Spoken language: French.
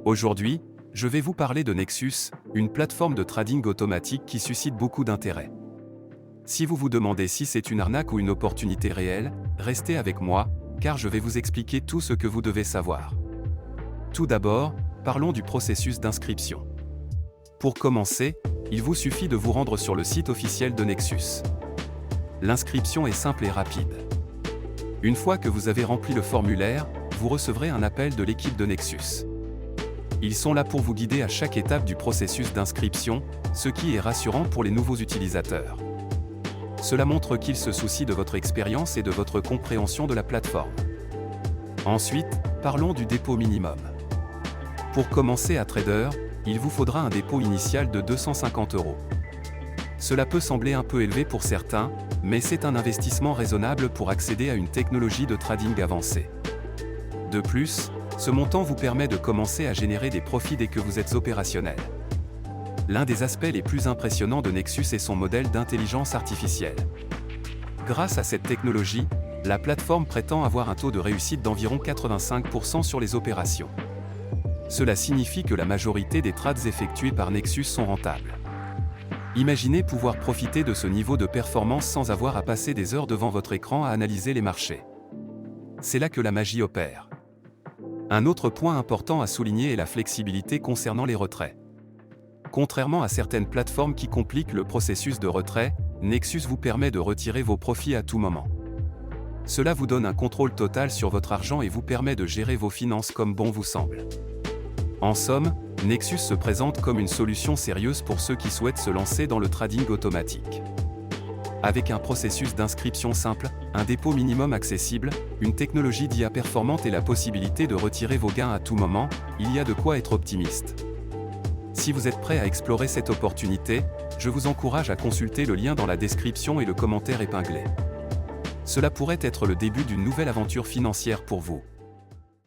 Aujourd'hui, je vais vous parler de Nexus, une plateforme de trading automatique qui suscite beaucoup d'intérêt. Si vous vous demandez si c'est une arnaque ou une opportunité réelle, restez avec moi, car je vais vous expliquer tout ce que vous devez savoir. Tout d'abord, parlons du processus d'inscription. Pour commencer, il vous suffit de vous rendre sur le site officiel de Nexus. L'inscription est simple et rapide. Une fois que vous avez rempli le formulaire, vous recevrez un appel de l'équipe de Nexus. Ils sont là pour vous guider à chaque étape du processus d'inscription, ce qui est rassurant pour les nouveaux utilisateurs. Cela montre qu'ils se soucient de votre expérience et de votre compréhension de la plateforme. Ensuite, parlons du dépôt minimum. Pour commencer à trader, il vous faudra un dépôt initial de 250 €. Cela peut sembler un peu élevé pour certains, mais c'est un investissement raisonnable pour accéder à une technologie de trading avancée. De plus, ce montant vous permet de commencer à générer des profits dès que vous êtes opérationnel. L'un des aspects les plus impressionnants de Nexus est son modèle d'intelligence artificielle. Grâce à cette technologie, la plateforme prétend avoir un taux de réussite d'environ 85% sur les opérations. Cela signifie que la majorité des trades effectués par Nexus sont rentables. Imaginez pouvoir profiter de ce niveau de performance sans avoir à passer des heures devant votre écran à analyser les marchés. C'est là que la magie opère. Un autre point important à souligner est la flexibilité concernant les retraits. Contrairement à certaines plateformes qui compliquent le processus de retrait, Nexus vous permet de retirer vos profits à tout moment. Cela vous donne un contrôle total sur votre argent et vous permet de gérer vos finances comme bon vous semble. En somme, Nexus se présente comme une solution sérieuse pour ceux qui souhaitent se lancer dans le trading automatique. Avec un processus d'inscription simple, un dépôt minimum accessible, une technologie d'IA performante et la possibilité de retirer vos gains à tout moment, il y a de quoi être optimiste. Si vous êtes prêt à explorer cette opportunité, je vous encourage à consulter le lien dans la description et le commentaire épinglé. Cela pourrait être le début d'une nouvelle aventure financière pour vous.